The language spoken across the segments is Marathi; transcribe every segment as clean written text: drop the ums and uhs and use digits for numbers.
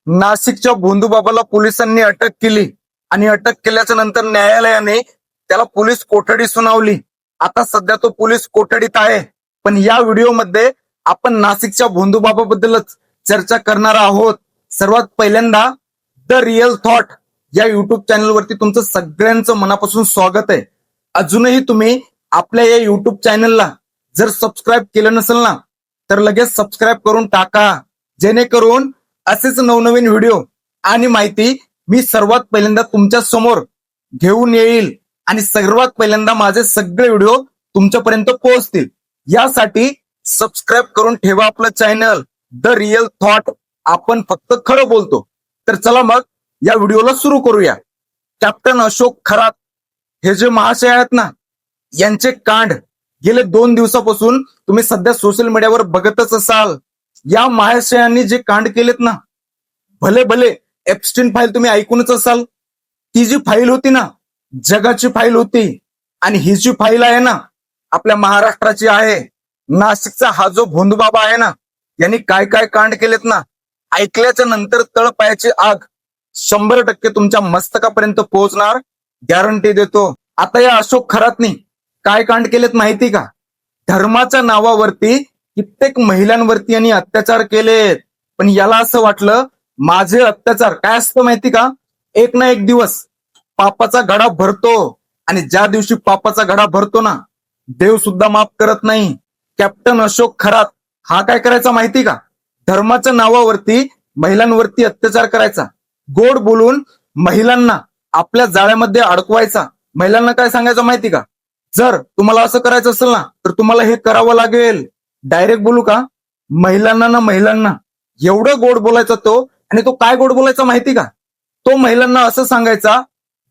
नाशिकच्या भोंदूबाबाला पोलिसांनी अटक केली आणि अटक केल्याच्या नंतर न्यायालयाने त्याला पोलीस कोठडी सुनावली. आता सध्या तो पोलीस कोठडीत आहे. पण या व्हिडिओमध्ये आपण नाशिकच्या भोंदूबाबाबद्दलच चर्चा करणार आहोत. सर्वात पहिल्यांदा द रिअल थॉट या युट्यूब चॅनलवरती तुमचं सगळ्यांचं मनापासून स्वागत आहे. अजूनही तुम्ही आपल्या या युट्यूब चॅनलला जर सबस्क्राईब केलं नसेल ना तर लगेच सबस्क्राईब करून टाका, जेणेकरून असेच नवनवीन व्हिडिओ आणि माहिती मी सर्वात पहिल्यांदा तुमच्या समोर घेऊन येईल आणि सर्वात पहिल्यांदा माझे सगळे व्हिडिओ तुमच्यापर्यंत पोहोचतील. यासाठी सबस्क्राईब करून ठेवा आपलं चॅनल द रिअल थॉट. आपण फक्त खरं बोलतो. तर चला मग या व्हिडिओला सुरू करूया. कॅप्टन अशोक खरात हे जे महाशय आहेत ना, यांचे कांड गेले 2 दिवसापासून तुम्ही सध्या सोशल मीडियावर बघतच असाल. या महाशयांनी जे कांड केलेत ना, भले भले एप्स्टीन फाईल तुम्ही ऐकूनच असाल. ती जी फाईल होती ना, जगाची फाईल होती. आणि ही जी फाईल आहे ना, आपल्या महाराष्ट्राची आहे. नाशिकचा हा जो भोंदूबाबा आहे ना, यांनी काय काय कांड केलेत ना, ऐकल्याच्या नंतर तळपायाची आग 100% तुमच्या मस्तकापर्यंत पोहोचणार, गॅरंटी देतो. आता या अशोक खरातनी काय कांड केलेत माहिती का? धर्माच्या नावावरती कित्येक महिलांवरती यांनी अत्याचार केलेत. पण याला असं वाटलं माझे अत्याचार काय असतं माहिती का? एक ना एक दिवस पापाचा घडा भरतो. आणि ज्या दिवशी पापाचा घडा भरतो ना, देव सुद्धा माफ करत नाही. कॅप्टन अशोक खरात हा काय करायचा माहिती का? धर्माच्या नावावरती महिलांवरती अत्याचार करायचा. गोड बोलून महिलांना आपल्या जाळ्यामध्ये अडकवायचा. महिलांना काय सांगायचं माहिती का? जर तुम्हाला असं करायचं असेल ना तर तुम्हाला हे करावं लागेल. डायरेक्ट बोलू का? महिलांना एवढं गोड बोलायचा तो. आणि तो काय गोड बोलायचा माहिती का? तो महिलांना असं सांगायचा,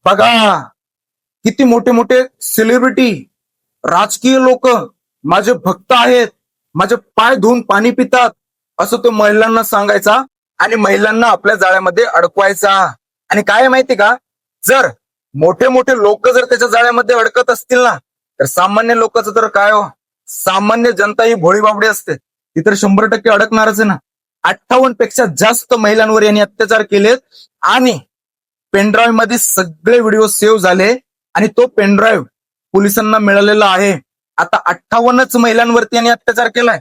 बघा किती मोठे मोठे सेलिब्रिटी, राजकीय लोक माझे भक्त आहेत, माझे पाय धुवून पाणी पितात, असं तो महिलांना सांगायचा. आणि महिलांना आपल्या जाळ्यामध्ये अडकवायचा. आणि काय माहिती का? जर मोठे मोठे लोक जर त्याच्या जाळ्यामध्ये अडकत असतील ना, तर सामान्य लोकांचं तर काय हो, सामान्य जनता ही भोळी बाबडी असते, ती तर 100% अडकणारच आहे ना. 58 पेक्षा जास्त महिलांवर यांनी अत्याचार केलेत. आणि पेनड्राईव्ह मध्ये सगळे व्हिडिओ सेव्ह झाले. आणि तो पेनड्राईव्ह पोलिसांना मिळालेला आहे. आता 58च महिलांवरती यांनी अत्याचार केलाय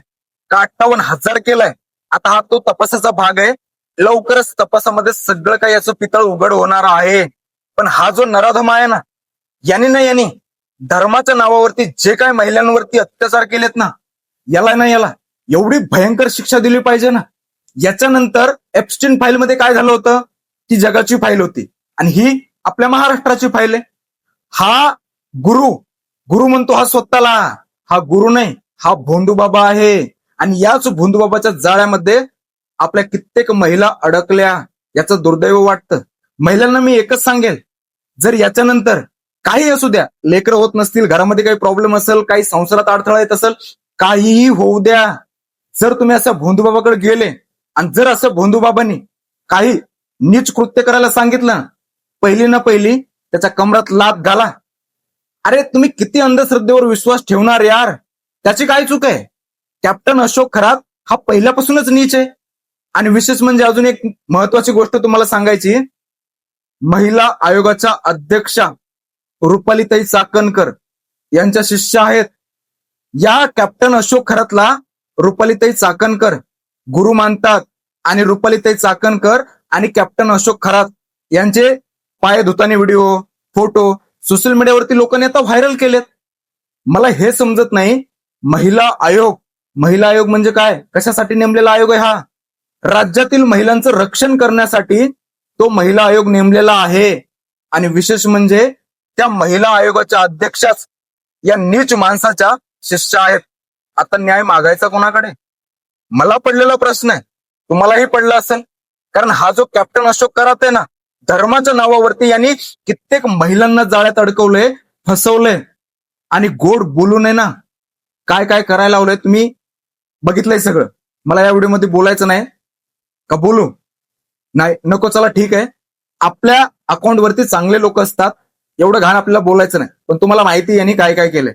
का 58,000 केलाय? आता हा तो तपासाचा भाग आहे. लवकरच तपासामध्ये सगळं काही याचं पितळ उघड होणार आहे. पण हा जो नराधम आहे ना, यांनी धर्माच्या नावावरती जे काय महिलांवरती अत्याचार केलेत ना, याला एवढी भयंकर शिक्षा दिली पाहिजे ना. याच्यानंतर एप्स्टीन फाईल मध्ये काय झालं होतं? ती जगाची फाईल होती आणि ही आपल्या महाराष्ट्राची फाईल आहे. हा गुरु म्हणतो हा स्वतःला. हा गुरु नाही, हा भोंदूबाबा आहे. आणि याच भोंदूबाबाच्या जाळ्यामध्ये आपल्या कित्येक महिला अडकल्या. याचं दुर्दैव वाटतं. महिलांना मी एकच सांगेल, जर याच्यानंतर काही असू द्या, लेकरं होत नसतील, घरामध्ये काही प्रॉब्लेम असेल, काही संसारात अडथळा येत असेल, काहीही होऊ द्या, जर तुम्ही असं भोंदूबाबाकडे गेले आणि जर असं भोंदूबाबांनी काही नीच कृत्य करायला सांगितलं, पहिली ना पहिली त्याच्या कमरात लात घाला. अरे तुम्ही किती अंधश्रद्धेवर विश्वास ठेवणार यार? त्याची काय चूक आहे? कॅप्टन अशोक खरात हा पहिल्यापासूनच नीच आहे. आणि विशेष म्हणजे अजून एक महत्वाची गोष्ट तुम्हाला सांगायची. महिला आयोगाच्या अध्यक्षा रुपालीताई चाकणकर यांच्या शिष्य आहेत. या कॅप्टन अशोक खरातला रुपालीताई चाकणकर गुरु मानतात. आणि रुपालीताई चाकणकर आणि कॅप्टन अशोक खरात यांचे पाय धुताने व्हिडिओ, फोटो सोशल मीडियावरती लोकांनी आता व्हायरल केलेत. मला हे समजत नाही, महिला आयोग म्हणजे काय? कशासाठी नेमलेला आयोग आहे हा? राज्यातील महिलांचं रक्षण करण्यासाठी तो महिला आयोग नेमलेला आहे. आणि विशेष म्हणजे त्या महिला आयोगाच्या अध्यक्षाच या नीच माणसाच्या शिष्य आहेत. आता न्याय मागायचा कोणाकडे? मला पडलेला प्रश्न आहे, तुम्हालाही पडला असेल. कारण हा जो कॅप्टन अशोक खरात आहे ना, धर्माच्या नावावरती यांनी कित्येक महिलांना जाळ्यात अडकवलंय, फसवलंय. आणि गोड बोलू नये ना, काय काय करायला लावलंय तुम्ही बघितलंय सगळं. मला या व्हिडिओमध्ये बोलायचं नाही का? बोलू नाही, नको, चला ठीक आहे. आपल्या अकाउंटवरती चांगले लोक असतात, एवढं घाण आपल्याला बोलायचं नाही. पण तुम्हाला माहिती यांनी काय काय केलंय.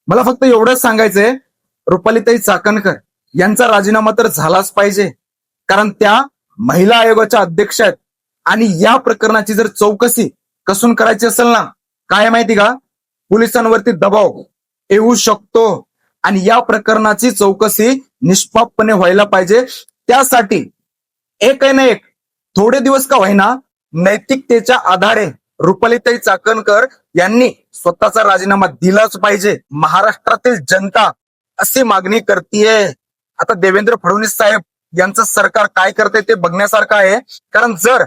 मला फक्त एवढंच सांगायचंय, रुपालीताई चाकणकर यांचा राजीनामा तर झालाच पाहिजे. कारण त्या महिला आयोगाच्या अध्यक्ष आहेत आणि या प्रकरणाची जर चौकशी कसून करायची असेल ना, काय माहिती का, पोलिसांवरती दबाव येऊ शकतो आणि या प्रकरणाची चौकशी निष्पापपणे व्हायला पाहिजे. त्यासाठी एक आहे ना एक, थोडे दिवस का होईना नैतिकतेच्या आधारे रुपालीताई चाकणकर यांनी स्वतःचा राजीनामा दिलाच पाहिजे. महाराष्ट्रातील जनता अशी मागणी करतीये. आता देवेंद्र फडणवीस साहेब यांचं सरकार काय करते ते बघण्यासारखं आहे. कारण जर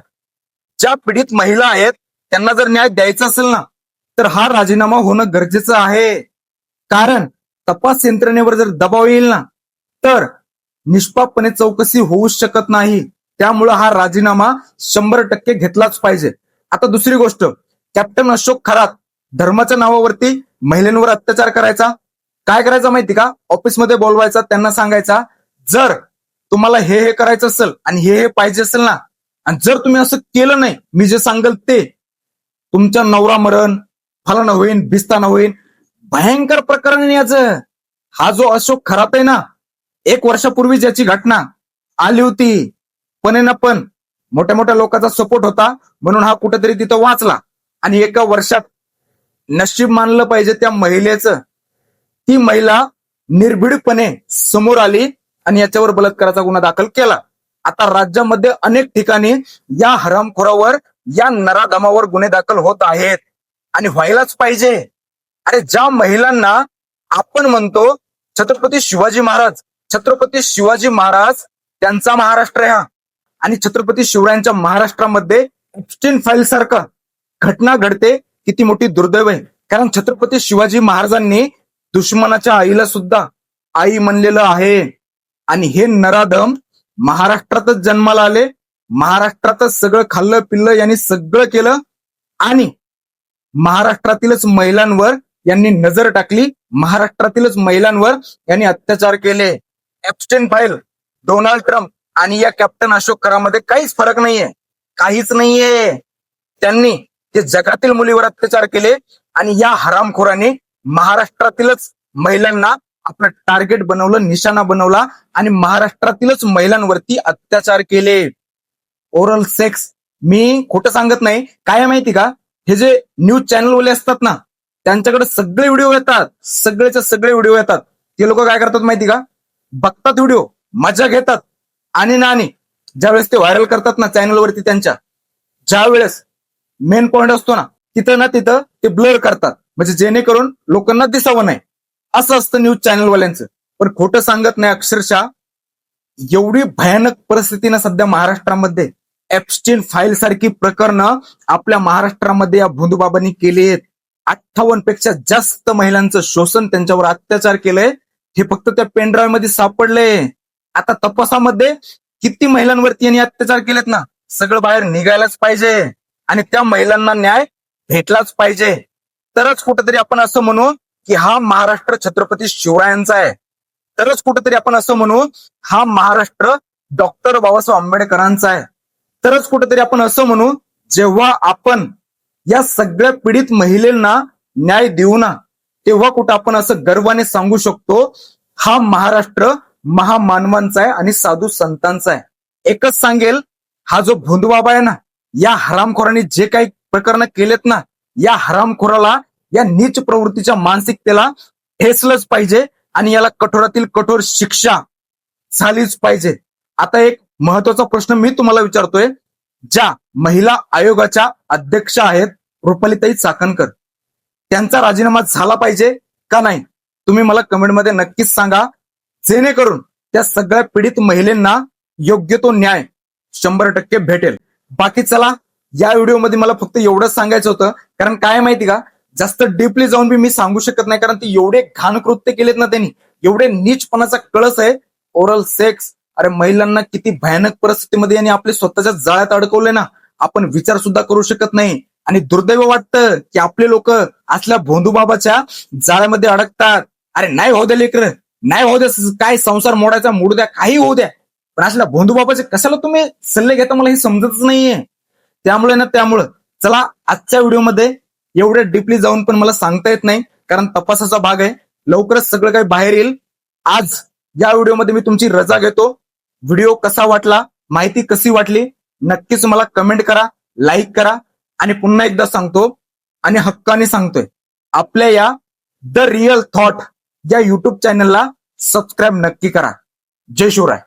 ज्या पीडित महिला आहेत त्यांना जर न्याय द्यायचा असेल ना, तर हा राजीनामा होणं गरजेचं आहे. कारण तपास यंत्रणेवर जर दबाव येईल ना, तर निष्पापपणे चौकशी होऊ शकत नाही. त्यामुळं हा राजीनामा 100% घेतलाच पाहिजे. आता दुसरी गोष्ट, कॅप्टन अशोक खरात धर्माच्या नावावरती महिलांवर अत्याचार करायचा. काय करायचं माहिती का, ऑफिसमध्ये बोलवायचा, त्यांना सांगायचा जर तुम्हाला हे करायचं असेल आणि हे पाहिजे असेल ना, आणि जर तुम्ही असं केलं नाही, मी जे सांगेल ते, तुमचा नवरा मरण, फलाना होईन, बिस्ताना होईन. भयंकर प्रकरण आहे याचं. हा जो अशोक खरात आहे ना, 1 वर्षापूर्वी ज्याची घटना आली होती, पण मोठ्या मोठ्या लोकांचा सपोर्ट होता म्हणून हा कुठेतरी तिथं वाचला आणि एका वर्षात नशीब मानलं पाहिजे त्या महिलेचं. ती महिला निर्भीडपणे समोर आली आणि याच्यावर बलात्काराचा गुन्हा दाखल केला. आता राज्यामध्ये अनेक ठिकाणी या हरामखोरावर, या नराधमावर गुन्हे दाखल होत आहेत आणि व्हायलाच पाहिजे. अरे ज्या महिलांना आपण म्हणतो छत्रपती शिवाजी महाराज त्यांचा महाराष्ट्र आहे हा, आणि छत्रपती शिवरायांच्या महाराष्ट्रामध्ये एप्स्टीन फाईल सारखं घटना घडते, किती मोठी दुर्दैव आहे. कारण छत्रपती शिवाजी महाराजांनी दुश्मनाच्या आईला सुद्धा आई म्हणलेलं आहे. आणि हे नराधम महाराष्ट्रातच जन्माला आले, महाराष्ट्रातच सगळं खाल्लं पिल्लं, यांनी सगळं केलं आणि महाराष्ट्रातीलच महिलांवर यांनी नजर टाकली, महाराष्ट्रातीलच महिलांवर यांनी अत्याचार केले. एप्स्टीन फाईल, डोनाल्ड ट्रम्प आणि या कॅप्टन अशोक खरामध्ये काहीच फरक नाहीये, काहीच नाहीये. त्यांनी ते जगातील मुलीवर अत्याचार केले आणि या हरामखोरांनी महाराष्ट्रातीलच महिलांना आपलं टार्गेट बनवलं, निशाणा बनवला आणि महाराष्ट्रातीलच महिलांवरती अत्याचार केले. ओरल सेक्स, मी खोटं सांगत नाही. काय माहिती का, हे जे न्यूज चॅनलवाले असतात ना, त्यांच्याकडे सगळे व्हिडिओ येतात, सगळेचे सगळे व्हिडिओ येतात. ते लोक काय करतात माहिती का, बघतात व्हिडिओ, मजा घेतात आणि ज्यावेळेस ते व्हायरल करतात ना चॅनलवरती, त्यांच्या ज्या वेळेस मेन पॉइंट असतो ना, तिथं ते ब्लर करतात, म्हणजे जेणेकरून लोकांना दिसावं नाही. असं असतं न्यूज चॅनलवाल्यांचं. पण खोटं सांगत नाही. अक्षरशः एवढी भयानक परिस्थिती ना सध्या महाराष्ट्रामध्ये, एप्स्टीन फाईल सारखी प्रकरणं आपल्या महाराष्ट्रामध्ये या भोंदूबाबांनी केली आहेत. 58 पेक्षा जास्त महिलांचं शोषण, त्यांच्यावर अत्याचार केलंय. हे फक्त त्या पेनड्राईव्ह मध्ये सापडले. आता तपासामध्ये किती महिलांवरती यांनी अत्याचार केलेत ना, सगळं बाहेर निघायलाच पाहिजे आणि त्या महिलांना न्याय भेटलाच पाहिजे. तरच कुठेतरी आपण असं म्हणू की हा महाराष्ट्र छत्रपती शिवरायांचा आहे. तरच कुठेतरी आपण असं म्हणू हा महाराष्ट्र डॉक्टर बाबासाहेब आंबेडकरांचा आहे. तरच कुठेतरी आपण असं म्हणू, जेव्हा आपण या सगळ्या पीडित महिलांना न्याय देऊ ना, तेव्हा कुठं आपण असं गर्वाने सांगू शकतो हा महाराष्ट्र महामानवांचा आहे आणि साधू संतांचा आहे. एकच सांगेल, हा जो भोंदूबाबा आहे ना, या हरामखोरांनी जे काही प्रकरण केलेत ना, या हरामखोराला, या नीच प्रवृत्तीच्या मानसिकतेला ठेचलंच पाहिजे आणि याला कठोरातील कठोर शिक्षा झालीच पाहिजे. आता एक महत्वाचा प्रश्न मी तुम्हाला विचारतोय, ज्या महिला आयोगाच्या अध्यक्ष आहेत रुपालीताई चाकणकर, त्यांचा राजीनामा झाला पाहिजे का नाही? तुम्ही मला कमेंटमध्ये नक्कीच सांगा, जेणेकरून त्या सगळ्या पीडित महिलांना योग्य तो न्याय 100% भेटेल. बाकी चला, या व्हिडिओमध्ये मला फक्त एवढंच सांगायचं होतं. कारण काय माहिती का, जास्त डीपली जाऊन मी सांगू शकत नाही, कारण ते एवढे घाण कृत्य केलेत ना त्यांनी, एवढे नीचपणाचा कळस आहे. ओरल सेक्स, अरे महिलांना किती भयानक परिस्थितीमध्ये यांनी आपले स्वतःच्या जाळ्यात अडकवले ना, आपण विचार सुद्धा करू शकत नाही. आणि दुर्दैव वाटतं की आपले लोक असल्या भोंदूबाबाच्या जाळ्यामध्ये अडकतात. अरे नाही होऊ द्या लेकर, नाही होऊ द्या, काय संसार मोडायचा मोडू द्या, काही होऊ द्या, पण असल्या भोंदूबाबाचे कशाला तुम्ही सल्ले घेता, मला हे समजतच नाहीये. त्यामुळे चला, आजच्या व्हिडिओमध्ये एवढ्या डीपली जाऊन पण मला सांगता येत नाही, कारण तपासाचा भाग आहे. लवकरच सगळं काही बाहेर येईल. आज या व्हिडिओमध्ये मी तुमची रजा घेतो. व्हिडिओ कसा वाटला माहिती कशी वाटली नक्कीच मला कमेंट करा, लाईक करा आणि पुन्हा एकदा सांगतो आणि हक्काने सांगतोय, आपल्या या द रिअल थॉट या युट्यूब चॅनलला सबस्क्राईब नक्की करा. जय शिवराय.